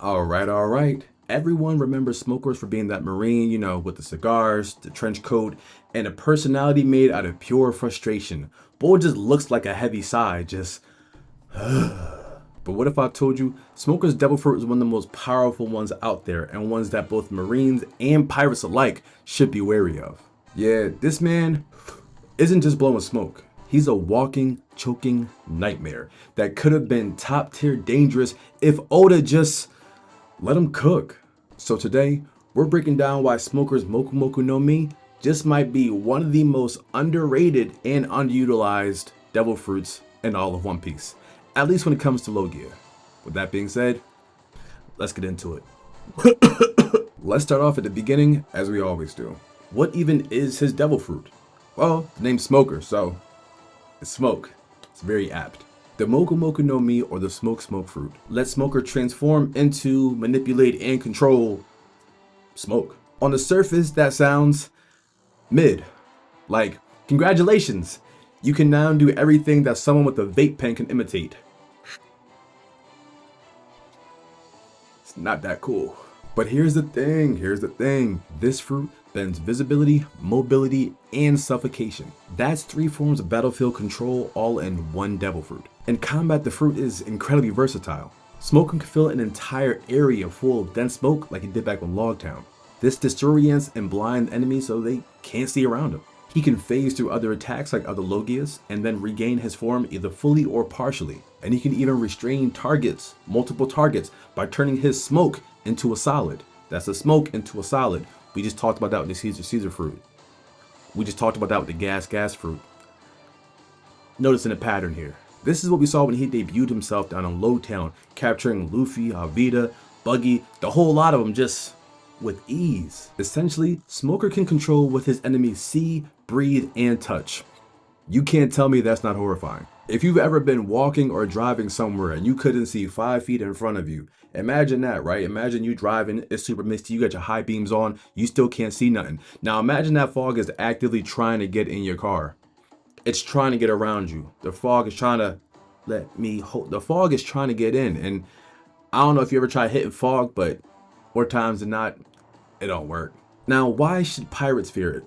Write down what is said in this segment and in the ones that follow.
All right. Everyone remembers smokers for being that Marine, with the cigars, the trench coat, and a personality made out of pure frustration. Boy just looks like a heavy sigh, just. But what if I told you Smoker's Devil Fruit is one of the most powerful ones out there and ones that both Marines and pirates alike should be wary of? Yeah, this man isn't just blowing smoke. He's a walking, choking nightmare that could have been top tier dangerous if Oda just let him cook. So today, we're breaking down why Smoker's Moku Moku no Mi just might be one of the most underrated and underutilized devil fruits in all of One Piece. At least when it comes to Logia. With that being said, let's get into it. Let's start off at the beginning, as we always do. What even is his devil fruit? Well, the name's Smoker, so it's smoke. It's very apt. The Moku Moku no Mi, or the smoke fruit, lets Smoker transform into, manipulate, and control smoke. On the surface, that sounds mid. Like, congratulations! You can now do everything that someone with a vape pen can imitate. It's not that cool. But here's the thing. This fruit bends visibility, mobility, and suffocation. That's 3 forms of battlefield control all in one devil fruit. In combat, the fruit is incredibly versatile. Smoker can fill an entire area full of dense smoke like he did back on Logtown. This disorients and blinds enemies so they can't see around him. He can phase through other attacks like other Logias and then regain his form either fully or partially. And he can even restrain targets, multiple targets, by turning his smoke into a solid. That's a smoke into a solid. We just talked about that with the Caesar fruit. We just talked about that with the gas fruit. Noticing a pattern here. This is what we saw when he debuted himself down on Logtown, capturing Luffy, Alvida, Buggy, the whole lot of them just with ease. Essentially, Smoker can control what his enemies see, breathe, and touch. You can't tell me that's not horrifying. If you've ever been walking or driving somewhere and you couldn't see 5 feet in front of you, imagine that, right? Imagine you driving, it's super misty, you got your high beams on, you still can't see nothing. Now imagine that fog is actively trying to get in your car. It's trying to get around you. The fog is trying to the fog is trying to get in. And I don't know if you ever tried hitting fog, but more times than not, it don't work. Now, why should pirates fear it?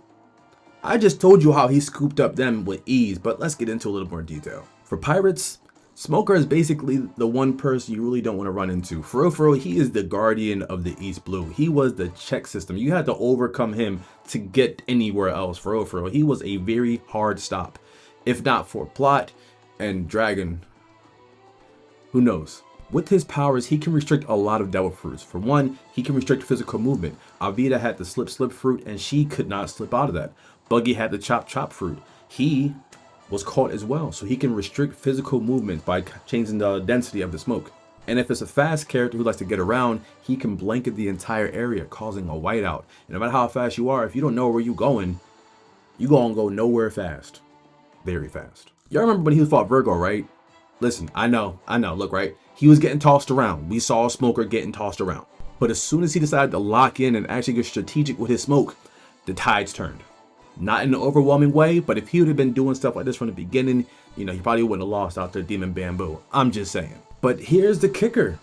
I just told you how he scooped up them with ease, but let's get into a little more detail. For pirates, Smoker is basically the one person you really don't want to run into. For real, he is the guardian of the East Blue. He was the check system. You had to overcome him to get anywhere else. For real, he was a very hard stop. If not for plot and dragon, who knows? With his powers, he can restrict a lot of devil fruits. For one, he can restrict physical movement. Alvida had the slip fruit and she could not slip out of that. Buggy had the chop fruit. He was caught as well, so he can restrict physical movement by changing the density of the smoke. And if it's a fast character who likes to get around, he can blanket the entire area, causing a whiteout. And no matter how fast you are, if you don't know where you're going, you gonna go nowhere fast. Very fast. Y'all remember when he fought Virgo, right? Listen, I know, look, right? He was getting tossed around. We saw Smoker getting tossed around. But as soon as he decided to lock in and actually get strategic with his smoke, the tides turned. Not in an overwhelming way, but if he would have been doing stuff like this from the beginning, he probably wouldn't have lost out to Demon Bamboo. I'm just saying. But here's the kicker.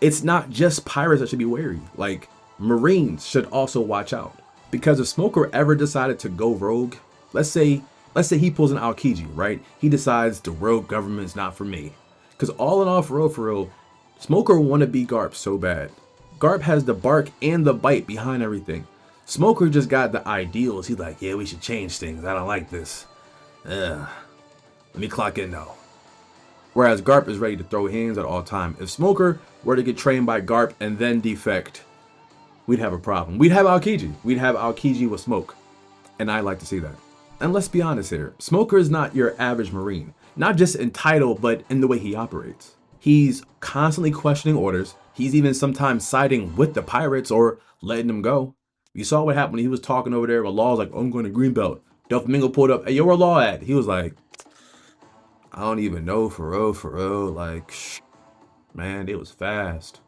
It's not just pirates that should be wary. Like, Marines should also watch out. Because if Smoker ever decided to go rogue, let's say he pulls an Aokiji, right? He decides the rogue government's not for me. Because all in all, for real, Smoker want to be Garp so bad. Garp has the bark and the bite behind everything. Smoker just got the ideals. He's like, yeah, we should change things. I don't like this. Let me clock in though. Whereas Garp is ready to throw hands at all time. If Smoker were to get trained by Garp and then defect, we'd have a problem. We'd have Aokiji. We'd have Aokiji with smoke. And I'd like to see that. And let's be honest here. Smoker is not your average Marine. Not just in title, but in the way he operates. He's constantly questioning orders. He's even sometimes siding with the pirates or letting them go. You saw what happened when he was talking over there with Law's like, oh, I'm going to Greenbelt. Doflamingo pulled up, hey, yo, where Law at? He was like, I don't even know, for real. Like, man, it was fast.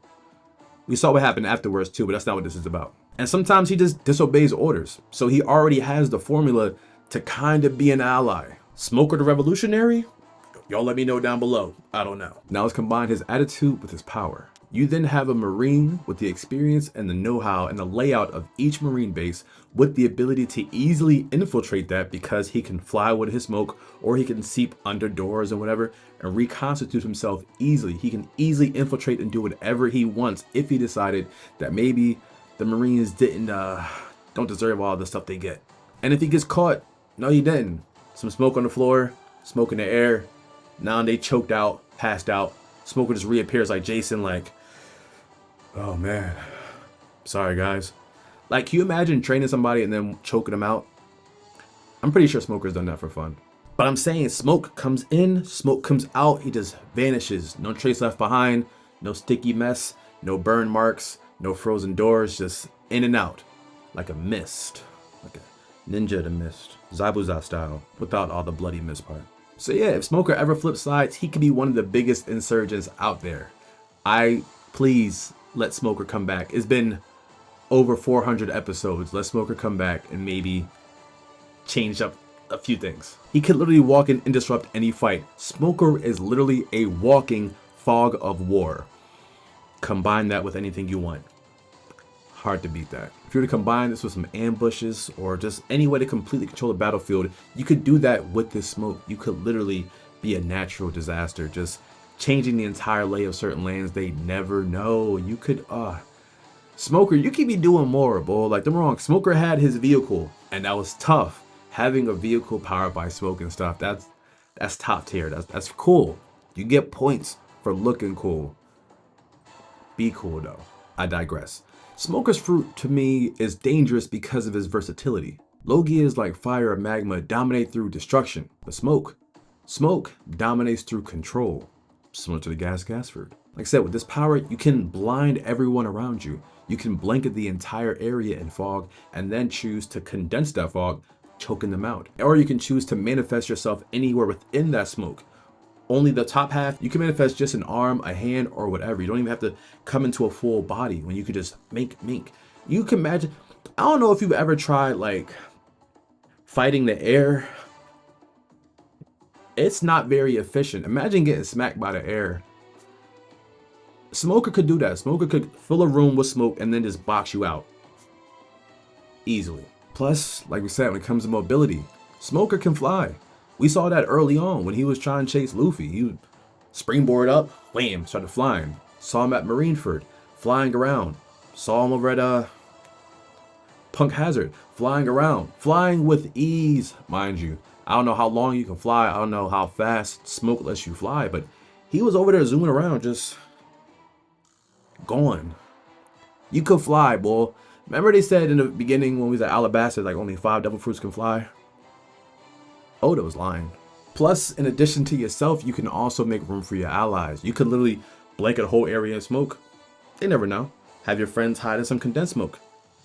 We saw what happened afterwards too, but that's not what this is about. And sometimes he just disobeys orders. So he already has the formula to kind of be an ally. Smoker the Revolutionary? Y'all let me know down below. I don't know. Now let's combine his attitude with his power. You then have a Marine with the experience and the know-how and the layout of each Marine base with the ability to easily infiltrate that because he can fly with his smoke or he can seep under doors or whatever and reconstitute himself easily. He can easily infiltrate and do whatever he wants if he decided that maybe the Marines don't deserve all the stuff they get. And if he gets caught, no, he didn't. Some smoke on the floor, smoke in the air. Now they choked out, passed out. Smoker just reappears like Jason, like, oh man, sorry guys. Like, can you imagine training somebody and then choking them out? I'm pretty sure Smoker's done that for fun. But I'm saying smoke comes in, smoke comes out, he just vanishes. No trace left behind, no sticky mess, no burn marks, no frozen doors, just in and out. Like a mist, like a ninja to mist, Zabuza style, without all the bloody mist part. So yeah, if Smoker ever flips sides, he could be one of the biggest insurgents out there. Please let Smoker come back. It's been over 400 episodes. Let Smoker come back and maybe change up a few things. He could literally walk in and disrupt any fight. Smoker is literally a walking fog of war. Combine that with anything you want. Hard to beat that. If you were to combine this with some ambushes or just any way to completely control the battlefield, you could do that with this smoke. You could literally be a natural disaster, just changing the entire lay of certain lands. They never know. You could, Smoker, you could be doing more, boy. Like, don't get me wrong, Smoker had his vehicle, and that was tough. Having a vehicle powered by smoke and stuff, that's top tier. That's cool. You get points for looking cool. Be cool though. I digress. Smoker's fruit to me is dangerous because of his versatility. Logia is like fire or magma, dominate through destruction, but smoke dominates through control, similar to the gas fruit. Like I said, with this power, you can blind everyone around you. You can blanket the entire area in fog and then choose to condense that fog, choking them out. Or you can choose to manifest yourself anywhere within that smoke. Only the top half, you can manifest just an arm, a hand, or whatever. You don't even have to come into a full body when you could just mink. You can imagine, I don't know if you've ever tried like fighting the air. It's not very efficient. Imagine getting smacked by the air. Smoker could do that. Smoker could fill a room with smoke and then just box you out easily. Plus, like we said, when it comes to mobility, Smoker can fly. We saw that early on when he was trying to chase Luffy. He would springboard up, wham, started flying. Saw him at Marineford, flying around. Saw him over at Punk Hazard, flying around. Flying with ease, mind you. I don't know how long you can fly. I don't know how fast smoke lets you fly, but he was over there zooming around, just going. You could fly, boy. Remember they said in the beginning when we was at Alabasta, like only 5 devil fruits can fly? Oda was lying. Plus, in addition to yourself, you can also make room for your allies. You could literally blanket a whole area in smoke. They never know. Have your friends hide in some condensed smoke.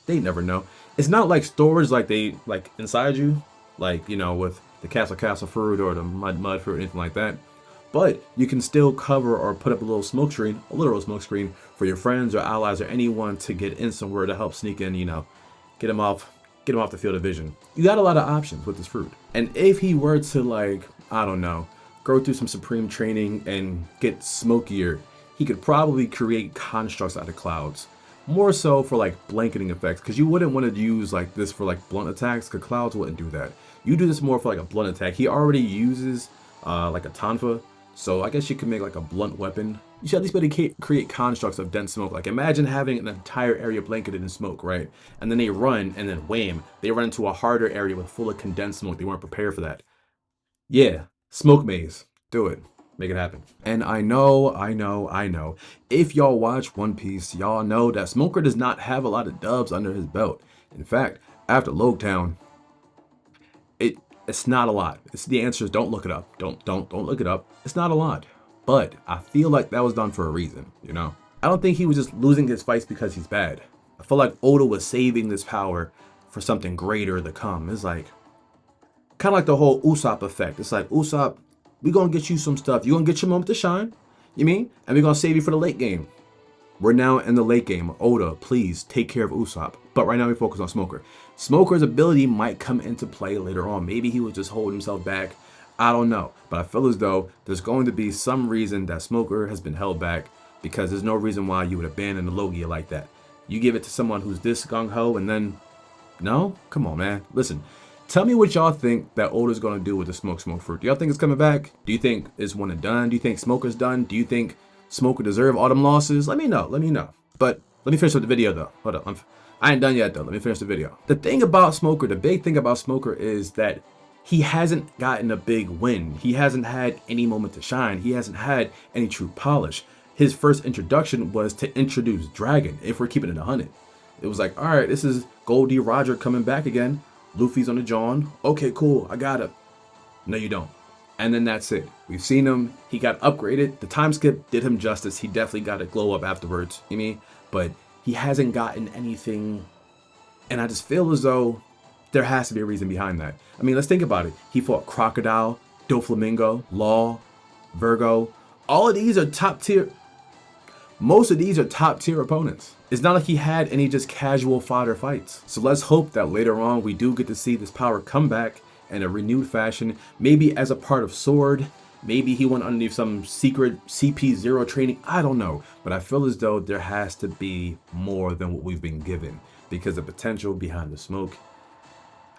They never know. It's not like storage like they like inside you, like, you know, with the castle fruit or the mud fruit or anything like that. But you can still cover or put up a little smoke screen, a literal smoke screen for your friends or allies or anyone to get in somewhere to help sneak in, you know, get them off the field of vision. You got a lot of options with this fruit. And if he were to, like, I don't know, go through some supreme training and get smokier, he could probably create constructs out of clouds. More so for like blanketing effects, because you wouldn't want to use like this for like blunt attacks, because clouds wouldn't do that. You do this more for like a blunt attack. He already uses like a tonfa, so I guess you could make like a blunt weapon. You should at least be able to create constructs of dense smoke. Like imagine having an entire area blanketed in smoke, right? And then they run, and then wham, they run into a harder area with full of condensed smoke. They weren't prepared for that. Yeah, smoke maze. Do it. Make it happen. And I know. If y'all watch One Piece, y'all know that Smoker does not have a lot of dubs under his belt. In fact, after Logtown, it's not a lot. The answer is don't look it up. Don't look it up. It's not a lot. But I feel like that was done for a reason, you know? I don't think he was just losing his fights because he's bad. I feel like Oda was saving this power for something greater to come. It's like, kind of like the whole Usopp effect. It's like, Usopp, we gonna get you some stuff. You gonna get your moment to shine, you mean? And we gonna save you for the late game. We're now in the late game. Oda, please take care of Usopp. But right now we focus on Smoker. Smoker's ability might come into play later on. Maybe he was just holding himself back. I don't know. But I feel as though there's going to be some reason that Smoker has been held back because there's no reason why you would abandon the Logia like that. You give it to someone who's this gung-ho and then, no? Come on, man. Listen, tell me what y'all think that Oda's going to do with the smoke fruit. Do y'all think it's coming back? Do you think it's one and done? Do you think Smoker's done? Do you think Smoker deserve all them losses? Let me know. Let me know. But let me finish with the video, though. Hold up. I ain't done yet, though. Let me finish the video. The thing about Smoker, the big thing about Smoker is that he hasn't gotten a big win. He hasn't had any moment to shine. He hasn't had any true polish. His first introduction was to introduce Dragon, if we're keeping it 100. It was like, all right, this is Goldie Roger coming back again. Luffy's on the John. Okay, cool, I got it. No, you don't. And then that's it. We've seen him. He got upgraded. The time skip did him justice. He definitely got a glow up afterwards, you mean? But he hasn't gotten anything. And I just feel as though there has to be a reason behind that. I mean, let's think about it. He fought Crocodile, Doflamingo, Law, Virgo. All of these are top tier. Most of these are top tier opponents. It's not like he had any just casual fodder fights. So let's hope that later on we do get to see this power come back in a renewed fashion, maybe as a part of Sword. Maybe he went underneath some secret CP0 training. I don't know. But I feel as though there has to be more than what we've been given, because the potential behind the smoke.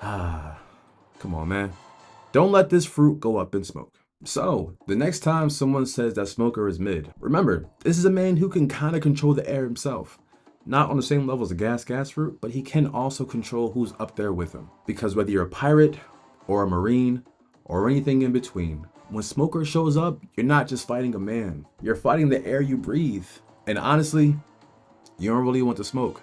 Come on, man. Don't let this fruit go up in smoke. So, the next time someone says that Smoker is mid, remember, this is a man who can kind of control the air himself. Not on the same level as a gas fruit, but he can also control who's up there with him. Because whether you're a pirate, or a marine, or anything in between, when Smoker shows up, you're not just fighting a man. You're fighting the air you breathe. And honestly, you don't really want to smoke.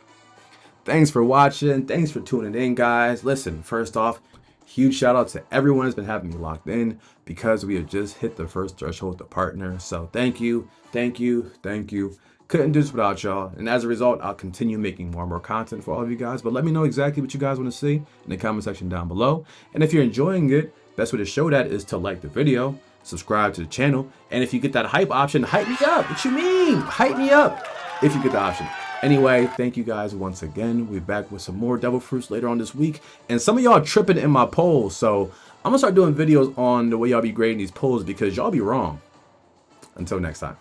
Thanks for watching. Thanks for tuning in, guys. Listen, first off, huge shout out to everyone who's been having me locked in, because we have just hit the first threshold to partner. So thank you, thank you, thank you. Couldn't do this without y'all. And as a result, I'll continue making more and more content for all of you guys. But let me know exactly what you guys want to see in the comment section down below. And if you're enjoying it, best way to show that is to like the video, subscribe to the channel. And if you get that hype option, hype me up. What you mean? Hype me up if you get the option. Anyway, thank you guys once again. We're back with some more devil fruits later on this week. And some of y'all tripping in my polls. So I'm going to start doing videos on the way y'all be grading these polls, because y'all be wrong. Until next time.